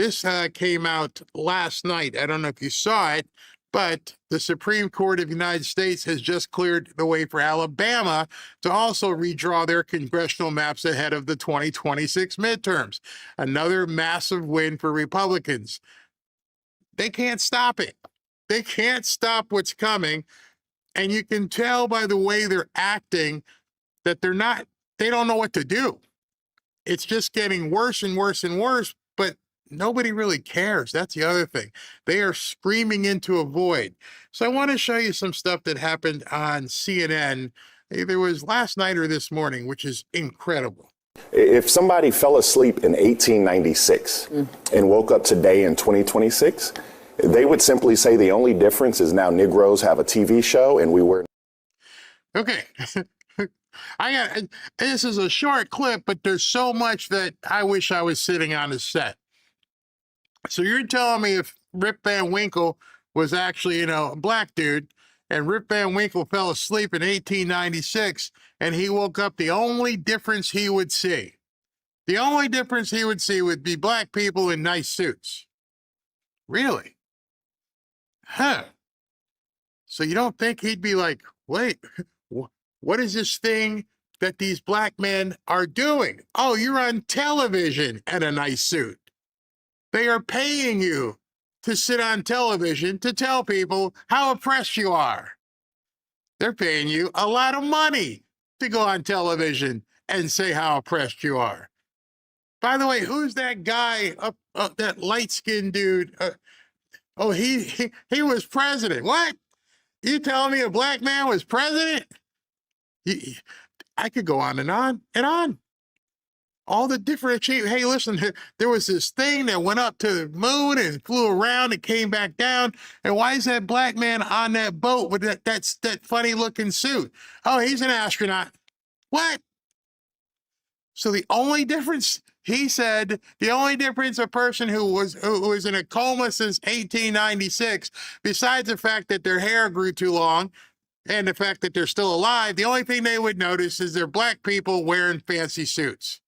This came out last night. I don't know if you saw it, but the Supreme Court of the United States has just cleared the way for Alabama to also redraw their congressional maps ahead of the 2026 midterms. Another massive win for Republicans. They can't stop it. They can't stop what's coming. And you can tell by the way they're acting that they don't know what to do. It's just getting worse and worse and worse, but nobody really cares. That's the other thing. They are screaming into a void. So I want to show you some stuff that happened on CNN. Either it was last night or this morning, which is incredible. If somebody fell asleep in 1896 and woke up today in 2026, they would simply say the only difference is now Negroes have a TV show and we were. Okay. This is a short clip, but there's so much that I wish I was sitting on the set. So you're telling me if Rip Van Winkle was actually, a black dude, and Rip Van Winkle fell asleep in 1896 and he woke up, the only difference he would see would be black people in nice suits. Really? Huh. So you don't think he'd be like, wait, what is this thing that these black men are doing? Oh, you're on television in a nice suit. They are paying you to sit on television to tell people how oppressed you are. They're paying you a lot of money to go on television and say how oppressed you are. By the way, who's that guy up that light-skinned dude? He was president. What? You telling me a black man was president? I could go on and on and on. All the different achievements. Hey, listen, there was this thing that went up to the moon and flew around and came back down. And why is that black man on that boat with that funny looking suit? Oh, he's an astronaut. What? So the only difference, he said, the only difference a person who was in a coma since 1896, besides the fact that their hair grew too long and the fact that they're still alive, the only thing they would notice is they're black people wearing fancy suits.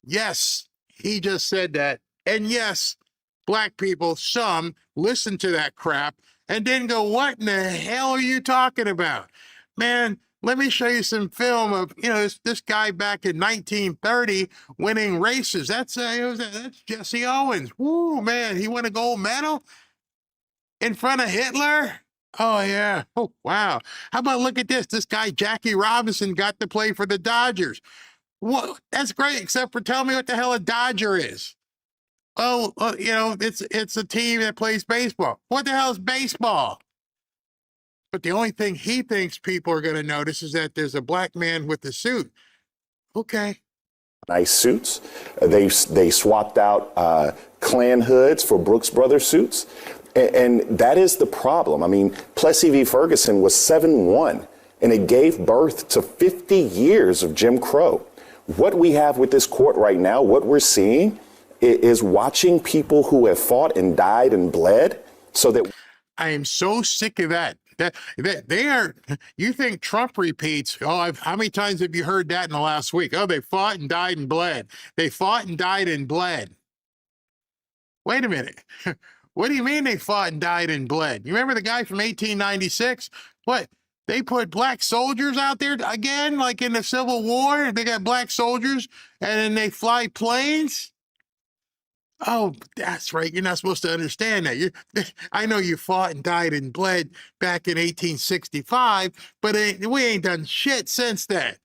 Yes, he just said that. And yes, black people, some listen to that crap and then go, what in the hell are you talking about? Man, let me show you some film of, this guy back in 1930 winning races. That's Jesse Owens. Woo, man, he won a gold medal in front of Hitler. Oh, yeah. Oh, wow. How about look at this? This guy, Jackie Robinson, got to play for the Dodgers. Well, that's great, except for tell me what the hell a Dodger is. Oh, it's a team that plays baseball. What the hell is baseball? But the only thing he thinks people are going to notice is that there's a black man with a suit. Okay. Nice suits. They swapped out Klan hoods for Brooks Brothers suits. And that is the problem. I mean, Plessy v. Ferguson was 7-1, and it gave birth to 50 years of Jim Crow. What we have with this court right now, what we're seeing is watching people who have fought and died and bled so that. I am so sick of that. That they are, you think Trump repeats, how many times have you heard that in the last week? Oh, they fought and died and bled. They fought and died and bled. Wait a minute. What do you mean they fought and died and bled? You remember the guy from 1896? What? They put black soldiers out there again, like in the Civil War? They got black soldiers and then they fly planes? Oh, that's right. You're not supposed to understand that. I know you fought and died and bled back in 1865, but we ain't done shit since then.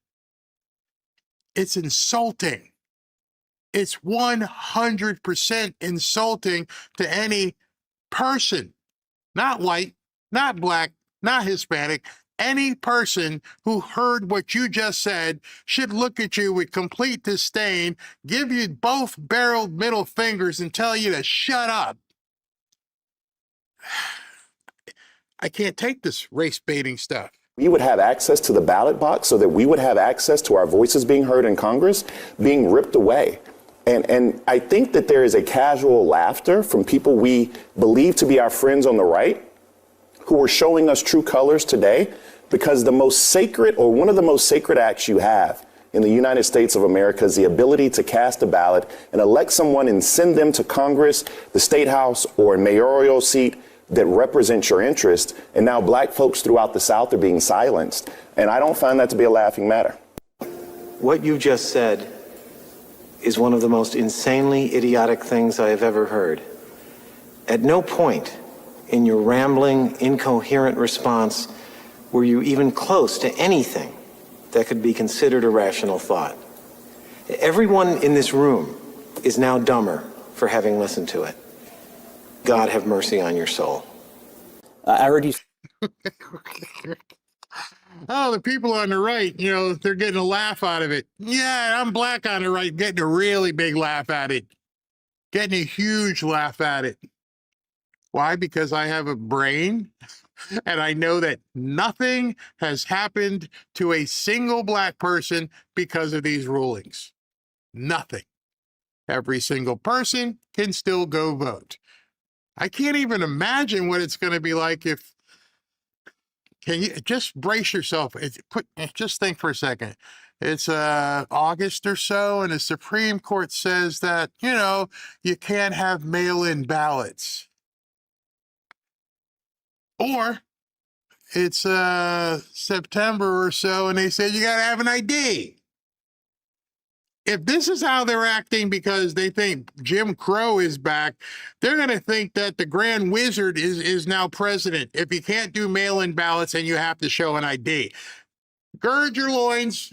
It's insulting. It's 100% insulting to any person, not white, not black, not Hispanic. Any person who heard what you just said should look at you with complete disdain, give you both barreled middle fingers and tell you to shut up. I can't take this race baiting stuff. We would have access to the ballot box so that we would have access to our voices being heard in Congress being ripped away. And I think that there is a casual laughter from people we believe to be our friends on the right who are showing us true colors today, because the most sacred, or one of the most sacred acts you have in the United States of America is the ability to cast a ballot and elect someone and send them to Congress, the State House, or a mayoral seat that represents your interest. And now black folks throughout the South are being silenced. And I don't find that to be a laughing matter. What you just said is one of the most insanely idiotic things I have ever heard. At no point in your rambling, incoherent response were you even close to anything that could be considered a rational thought. Everyone in this room is now dumber for having listened to it. God have mercy on your soul. I heard you. Oh, the people on the right, you know, they're getting a laugh out of it. Yeah, I'm black on the right, getting a really big laugh at it. Getting a huge laugh at it. Why? Because I have a brain and I know that nothing has happened to a single black person because of these rulings. Nothing. Every single person can still go vote. I can't even imagine what it's going to be like if, can you just brace yourself? Just think for a second. It's August or so, and the Supreme Court says that, you know, you can't have mail-in ballots. Or it's September or so, and they said you got to have an ID. If this is how they're acting because they think Jim Crow is back, they're going to think that the Grand Wizard is now president if you can't do mail-in ballots and you have to show an ID. Gird your loins,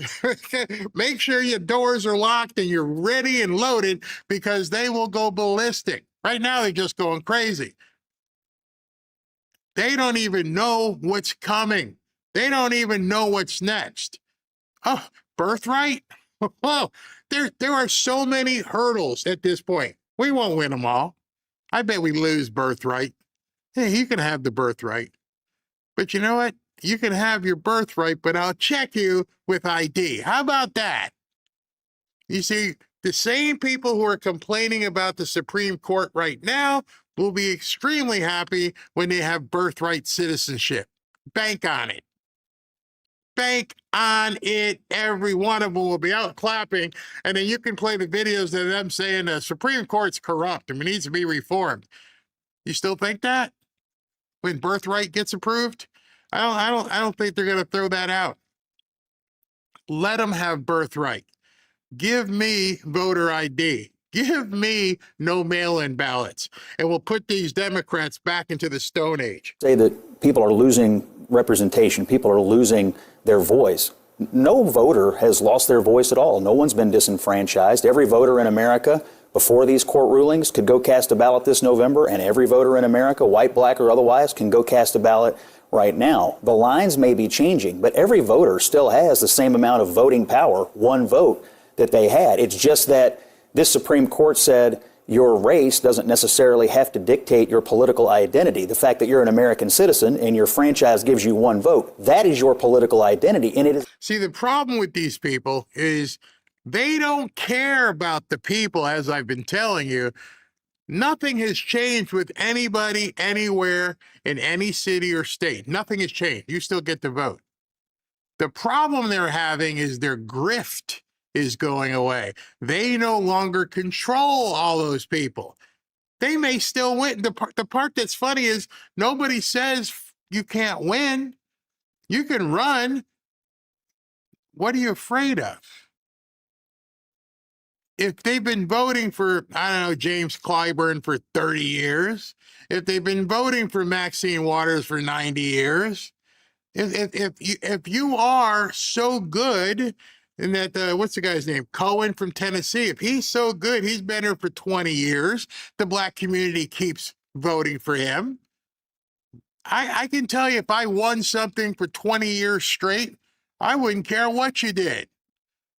make sure your doors are locked and you're ready and loaded because they will go ballistic. Right now, they're just going crazy. They don't even know what's coming. They don't even know what's next. Oh, birthright? Whoa, there are so many hurdles at this point. We won't win them all. I bet we lose birthright. Hey, you can have the birthright. But you know what? You can have your birthright, but I'll check you with ID. How about that? You see, the same people who are complaining about the Supreme Court right now will be extremely happy when they have birthright citizenship. Bank on it. Bank on it. Every one of them will be out clapping, and then you can play the videos of them saying the Supreme Court's corrupt and it needs to be reformed. You still think that when birthright gets approved? I don't think they're going to throw that out. Let them have birthright. Give me voter ID. Give me no mail-in ballots, and we'll put these Democrats back into the Stone Age. Say that people are losing representation, people are losing their voice. No voter has lost their voice at all. No one's been disenfranchised. Every voter in America before these court rulings could go cast a ballot this November, and every voter in America, white, black, or otherwise, can go cast a ballot right now. The lines may be changing, but every voter still has the same amount of voting power, one vote, that they had. It's just that this Supreme Court said your race doesn't necessarily have to dictate your political identity. The fact that you're an American citizen and your franchise gives you one vote, that is your political identity. And it is. See, the problem with these people is they don't care about the people, as I've been telling you. Nothing has changed with anybody, anywhere, in any city or state. Nothing has changed. You still get to vote. The problem they're having is their grift is going away. They no longer control all those people. They may still win. The part that's funny is nobody says you can't win. You can run. What are you afraid of? If they've been voting for, I don't know, James Clyburn for 30 years, if they've been voting for Maxine Waters for 90 years, if you are so good, and that, what's the guy's name? Cohen from Tennessee. If he's so good, he's been here for 20 years. The black community keeps voting for him. I can tell you if I won something for 20 years straight, I wouldn't care what you did.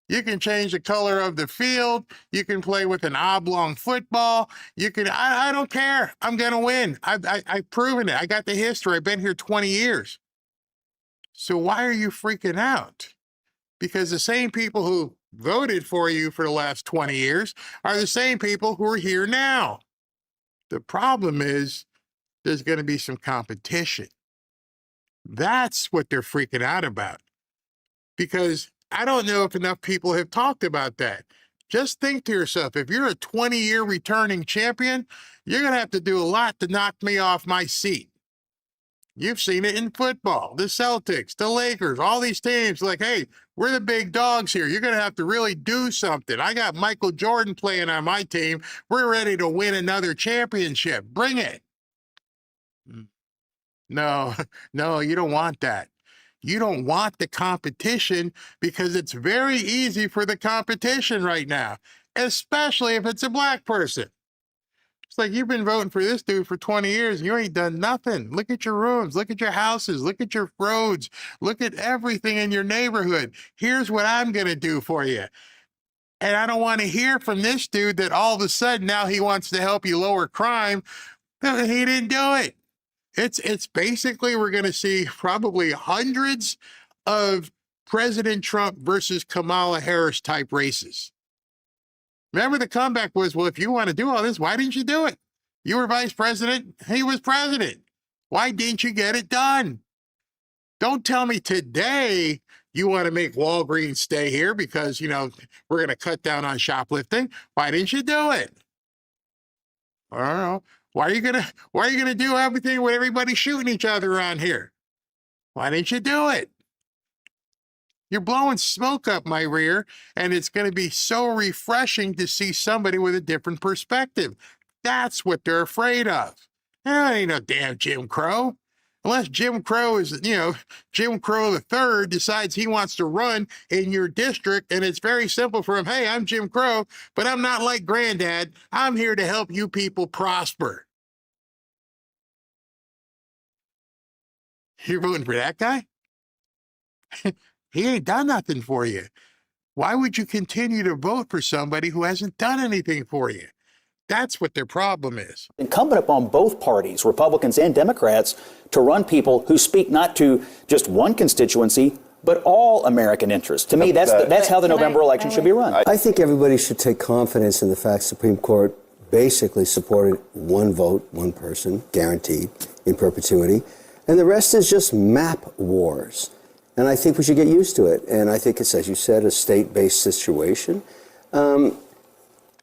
You can change the color of the field. You can play with an oblong football. You can, I don't care. I'm going to win. I've proven it. I got the history. I've been here 20 years. So why are you freaking out? Because the same people who voted for you for the last 20 years are the same people who are here now. The problem is there's going to be some competition. That's what they're freaking out about. Because I don't know if enough people have talked about that. Just think to yourself, if you're a 20-year returning champion, you're going to have to do a lot to knock me off my seat. You've seen it in football, the Celtics, the Lakers, all these teams like, hey, we're the big dogs here. You're going to have to really do something. I got Michael Jordan playing on my team. We're ready to win another championship. Bring it. No, no, you don't want that. You don't want the competition because it's very easy for the competition right now, especially if it's a black person. It's like you've been voting for this dude for 20 years. You ain't done nothing. Look at your rooms. Look at your houses. Look at your roads. Look at everything in your neighborhood. Here's what I'm going to do for you. And I don't want to hear from this dude that all of a sudden now he wants to help you lower crime. He didn't do it. It's basically we're going to see probably hundreds of President Trump versus Kamala Harris type races. Remember the comeback was, well, if you want to do all this, why didn't you do it? You were vice president. He was president. Why didn't you get it done? Don't tell me today you want to make Walgreens stay here because, you know, we're going to cut down on shoplifting. Why didn't you do it? I don't know. Why are you gonna do everything with everybody shooting each other around here? Why didn't you do it? You're blowing smoke up my rear, and it's going to be so refreshing to see somebody with a different perspective. That's what they're afraid of. Ain't no damn Jim Crow. Unless Jim Crow is, you know, Jim Crow the third decides he wants to run in your district, and it's very simple for him. Hey, I'm Jim Crow, but I'm not like Granddad. I'm here to help you people prosper. You're voting for that guy? He ain't done nothing for you. Why would you continue to vote for somebody who hasn't done anything for you? That's what their problem is. Incumbent upon both parties, Republicans and Democrats, to run people who speak not to just one constituency, but all American interests. To me, that's how the November election should be run. I think everybody should take confidence in the fact the Supreme Court basically supported one vote, one person, guaranteed in perpetuity. And the rest is just map wars. And I think we should get used to it. And I think it's, as you said, a state-based situation. All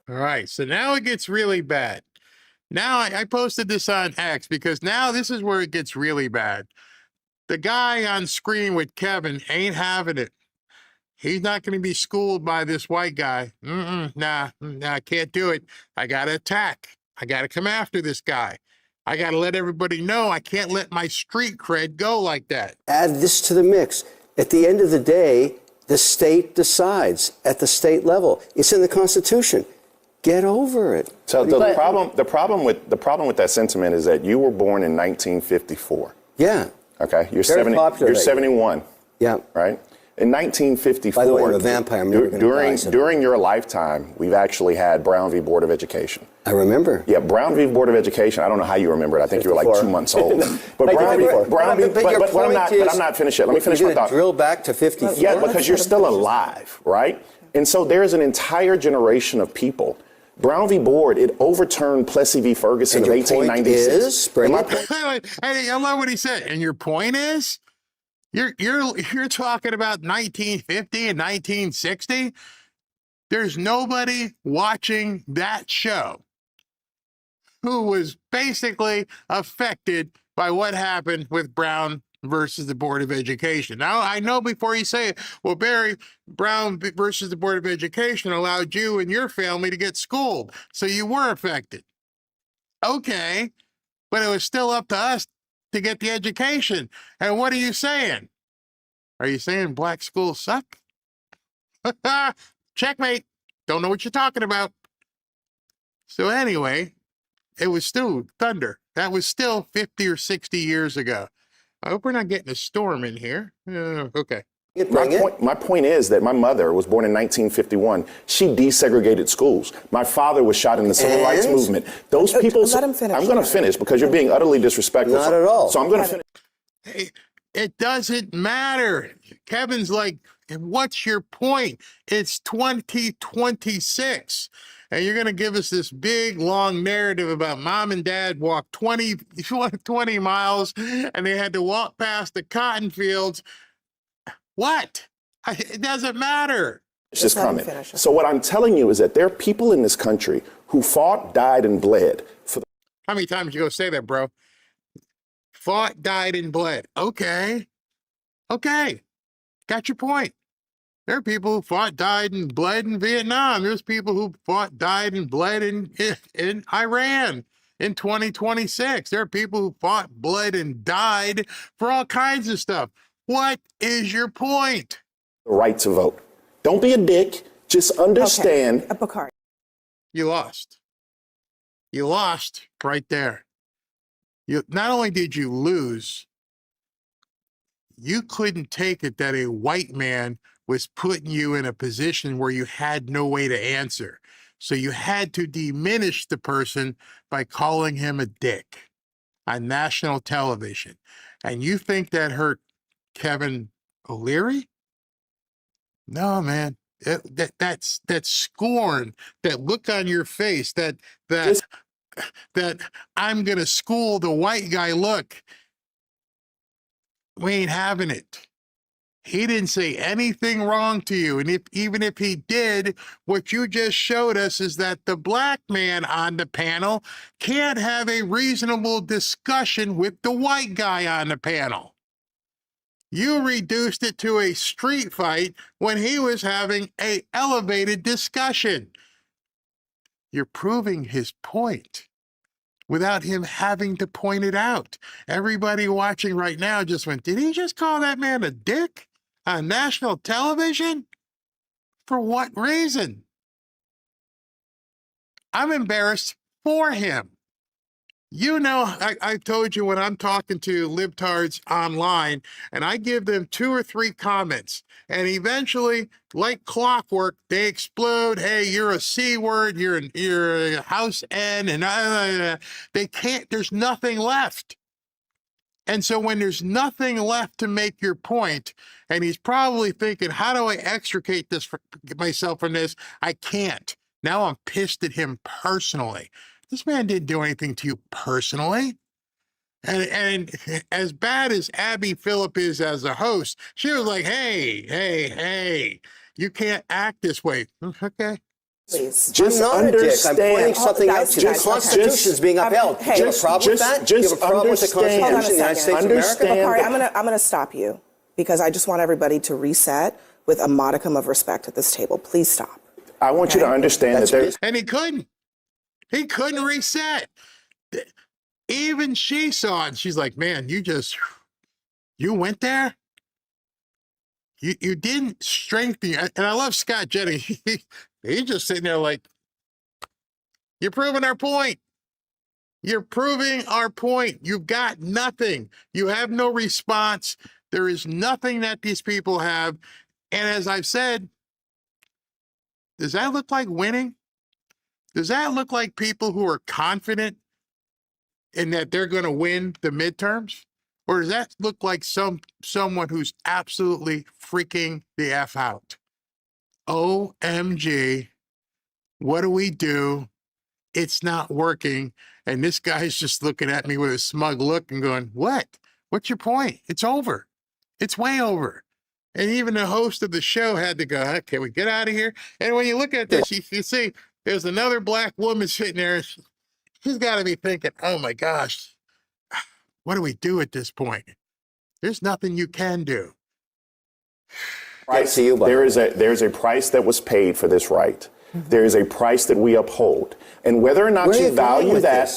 right, so now it gets really bad. Now I posted this on X because now this is where it gets really bad. The guy on screen with Kevin ain't having it. He's not going to be schooled by this white guy. Nah, I can't do it. I got to attack. I got to come after this guy. I got to let everybody know I can't let my street cred go like that. Add this to the mix. At the end of the day, the state decides at the state level. It's in the Constitution. Get over it. So the problem with that sentiment is that you were born in 1954. Yeah. Okay, you're Very popular. You're 71. Yeah. Right. In 1954, by the way, I'm a vampire. I'm never gonna die, during your lifetime, we've actually had Brown v. Board of Education. I remember. Yeah, Brown v. Board of Education. I don't know how you remember it. I think you were like 2 months old. But I'm not finished yet. Let me finish my thought. Drill back to 54. Yeah, because you're still alive, right? And so there's an entire generation of people. Brown v. Board, it overturned Plessy v. Ferguson of 1896. I love what he said. And your point is? You're talking about 1950 and 1960. There's nobody watching that show who was basically affected by what happened with Brown versus the Board of Education. Now, I know before you say it, well, Barry, Brown versus the Board of Education allowed you and your family to get schooled, so you were affected. Okay, but it was still up to us to get the education. And what are you saying? Are you saying black schools suck? Checkmate. Don't know what you're talking about. So anyway, it was still thunder. That was still 50 or 60 years ago. I hope we're not getting a storm in here. Okay. My point is that my mother was born in 1951. She desegregated schools. My father was shot in the civil rights movement. Those people. Let him finish. I'm going to finish because you're being utterly disrespectful. Not at all. So I'm going to finish. Hey, it doesn't matter. Kevin's like, what's your point? It's 2026. And you're going to give us this big, long narrative about mom and dad walked 20 miles and they had to walk past the cotton fields. What? It doesn't matter. This let him comment. finish. So what I'm telling you is that there are people in this country who fought, died, and bled for the How many times you gonna say that, bro? Fought, died, and bled. Okay. Okay. Got your point. There are people who fought, died, and bled in Vietnam. There's people who fought, died, and bled in Iran in 2026. There are people who fought, bled, and died for all kinds of stuff. What is your point? right to vote. Don't be a dick. Just understand. Okay. Bakari. You lost. You lost right there. You not only did you lose, you couldn't take it that a white man was putting you in a position where you had no way to answer. So you had to diminish the person by calling him a dick on national television. And you think that hurt Kevin O'Leary? No, man. That's scorn, that look on your face, that I'm gonna school the white guy look. We ain't having it. He didn't say anything wrong to you. And even if he did, what you just showed us is that the black man on the panel can't have a reasonable discussion with the white guy on the panel. You reduced it to a street fight when he was having an elevated discussion. You're proving his point without him having to point it out. Everybody watching right now just went, did he just call that man a dick on national television? For what reason? I'm embarrassed for him. You know, I told you when I'm talking to libtards online and I give them 2 or 3 comments and eventually, like clockwork, they explode. Hey, you're a C word, you're a house N, and they can't, there's nothing left. And so when there's nothing left to make your point, and he's probably thinking, how do I extricate myself from this? I can't. Now I'm pissed at him personally. This man didn't do anything to you personally. And as bad as Abby Phillip is as a host, she was like, hey, you can't act this way. Okay. Please. Just I'm not understand. a dick. I'm pointing something out to you. The Constitution is being upheld. Hey, Do you have a problem with that? Do you have a problem with the Constitution of the United States of America? Bakari, I'm gonna stop you because I just want everybody to reset with a modicum of respect at this table. Please stop. I want you to understand that there's And he couldn't. He couldn't reset. Even she saw it. And she's like, man, you went there? You didn't strengthen. And I love Scott Jennings. He's just sitting there like, you're proving our point. You're proving our point. You've got nothing. You have no response. There is nothing that these people have. And as I've said, does that look like winning? Does that look like people who are confident in that they're going to win the midterms? Or does that look like someone who's absolutely freaking the F out? OMG, what do we do? It's not working. And this guy's just looking at me with a smug look and going, what? What's your point? It's over. It's way over. And even the host of the show had to go, okay, we get out of here. And when you look at this, you see there's another black woman sitting there. She's got to be thinking, oh my gosh, what do we do at this point? There's nothing you can do. Right to you, there's a price that was paid for this right. Mm-hmm. There is a price that we uphold. And whether or not you value that,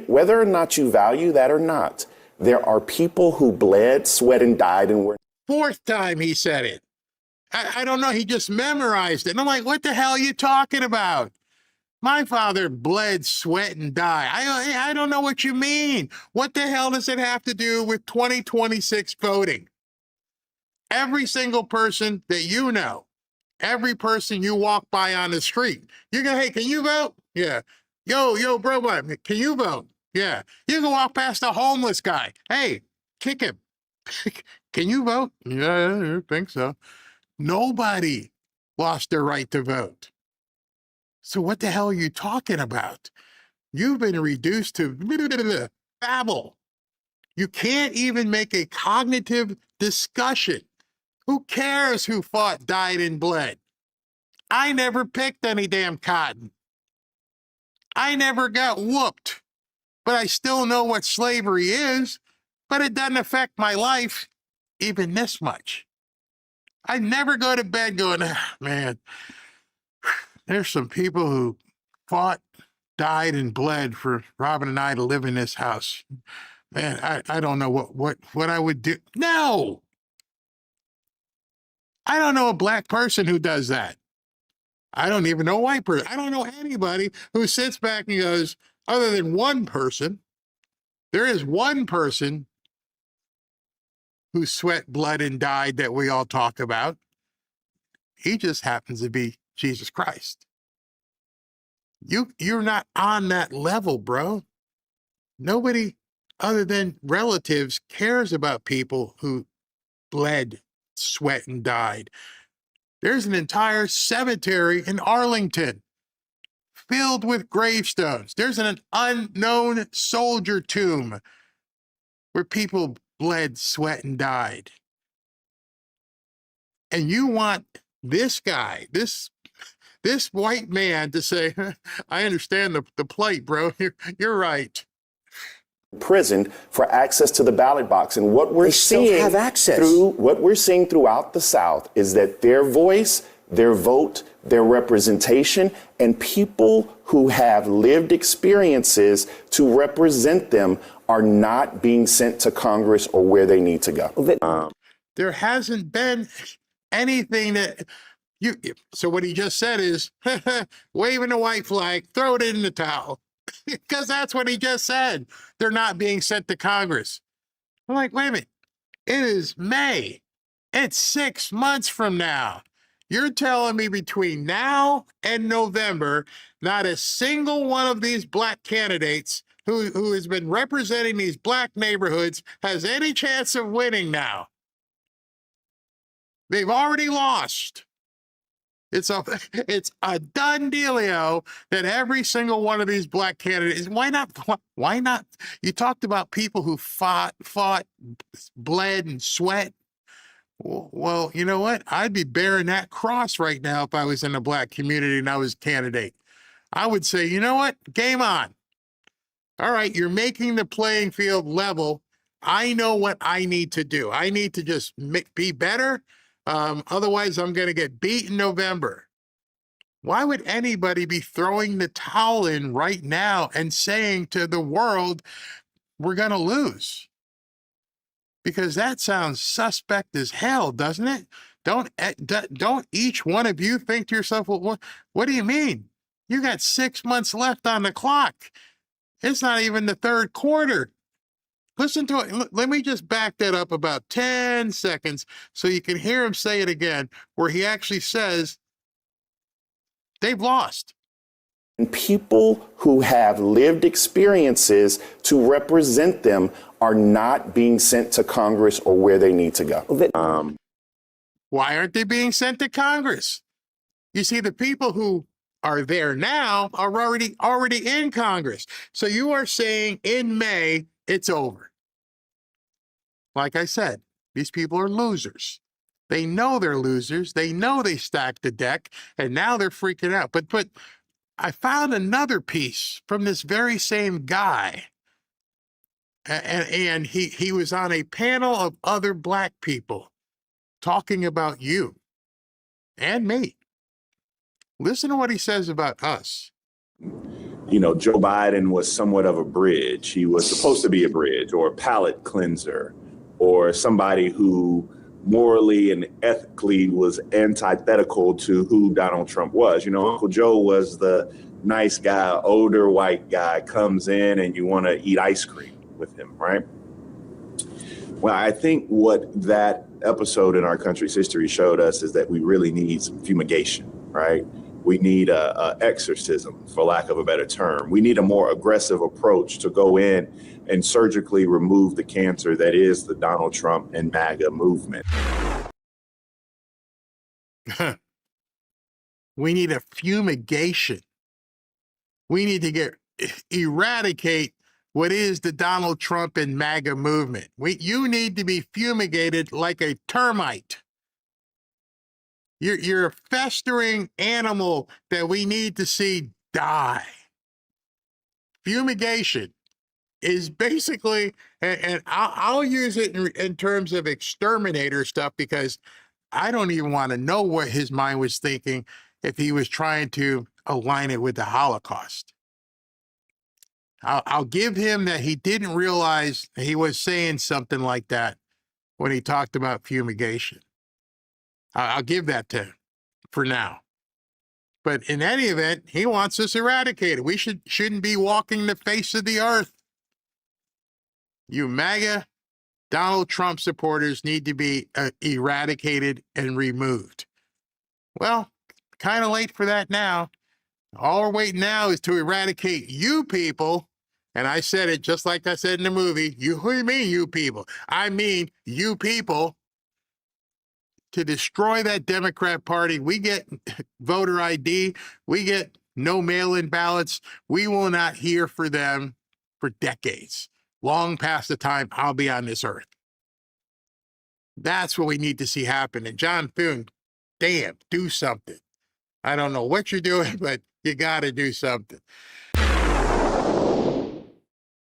whether or not you value that or not, there are people who bled, sweat, and died and were. 4th time he said it. I don't know. He just memorized it. And I'm like, what the hell are you talking about? My father bled, sweat, and died. I don't know what you mean. What the hell does it have to do with 2026 voting? Every single person that you know, every person you walk by on the street, you go, hey, can you vote? Yeah. Yo, bro, can you vote? Yeah. You can walk past a homeless guy. Hey, kick him. Can you vote? Yeah, I think so. Nobody lost their right to vote. So what the hell are you talking about? You've been reduced to babble. You can't even make a cognitive discussion Who cares who fought, died, and bled? I never picked any damn cotton. I never got whooped, but I still know what slavery is, but it doesn't affect my life even this much. I never go to bed going, ah, man, there's some people who fought, died, and bled for Robin and I to live in this house. Man, I don't know what I would do. No, I don't know a black person who does that. I don't even know a white person. I don't know anybody who sits back and goes, other than one person, there is one person who sweat blood and died that we all talk about. He just happens to be Jesus Christ. You're not on that level, bro. Nobody other than relatives cares about people who bled, sweat, and died. There's an entire cemetery in Arlington filled with gravestones. There's an unknown soldier tomb where people bled, sweat, and died. And you want this guy, this white man to say, I understand the plight, bro. You're right. Prison for access to the ballot box. And what we're They still seeing have access. throughout the South is that their voice, their vote, their representation, and people who have lived experiences to represent them are not being sent to Congress or where they need to go. There hasn't been anything that so what he just said is waving the white flag, throw it in the towel. Because that's what he just said. They're not being sent to Congress. I'm like, wait a minute. It is May. It's 6 months from now. You're telling me between now and November, not a single one of these black candidates who has been representing these black neighborhoods has any chance of winning now. They've already lost. It's a done dealio that every single one of these black candidates, why not? You talked about people who fought, bled, and sweat. Well, you know what? I'd be bearing that cross right now if I was in the black community and I was a candidate. I would say, you know what? Game on. All right, you're making the playing field level. I know what I need to do. I need to just be better. Otherwise, I'm going to get beat in November. Why would anybody be throwing the towel in right now and saying to the world, we're going to lose? Because that sounds suspect as hell, doesn't it? Don't each one of you think to yourself, well, what do you mean? You got 6 months left on the clock. It's not even the third quarter. Listen to it. Let me just back that up about 10 seconds so you can hear him say it again, where he actually says they've lost. And people who have lived experiences to represent them are not being sent to Congress or where they need to go. Why aren't they being sent to Congress? You see, the people who are there now are already in Congress. So you are saying in May, it's over. Like I said, these people are losers. They know they're losers. They know they stacked the deck, and now they're freaking out. But I found another piece from this very same guy. And he was on a panel of other black people talking about you and me. Listen to what he says about us. You know, Joe Biden was somewhat of a bridge. He was supposed to be a bridge or a palate cleanser or somebody who morally and ethically was antithetical to who Donald Trump was. You know, Uncle Joe was the nice guy, older white guy, comes in and you want to eat ice cream with him, right? Well, I think what that episode in our country's history showed us is that we really need some fumigation, right? We need a exorcism, for lack of a better term. We need a more aggressive approach to go in and surgically remove the cancer that is the Donald Trump and MAGA movement. We need a fumigation. We need to eradicate what is the Donald Trump and MAGA movement. You need to be fumigated like a termite. You're a festering animal that we need to see die. Fumigation is basically, and I'll use it in terms of exterminator stuff, because I don't even want to know what his mind was thinking if he was trying to align it with the Holocaust. I'll give him that he didn't realize he was saying something like that when he talked about fumigation. I'll give that to him for now. But in any event, he wants us eradicated. We shouldn't be walking the face of the earth. You MAGA Donald Trump supporters need to be eradicated and removed. Well, kind of late for that now. All we're waiting now is to eradicate you people. And I said it just like I said in the movie. Who do you mean, you people? I mean, you people. To destroy that Democrat Party. We get voter ID. We get no mail-in ballots. We will not hear for them for decades. Long past the time I'll be on this earth. That's what we need to see happen. And John Thune, damn, do something. I don't know what you're doing, but you got to do something.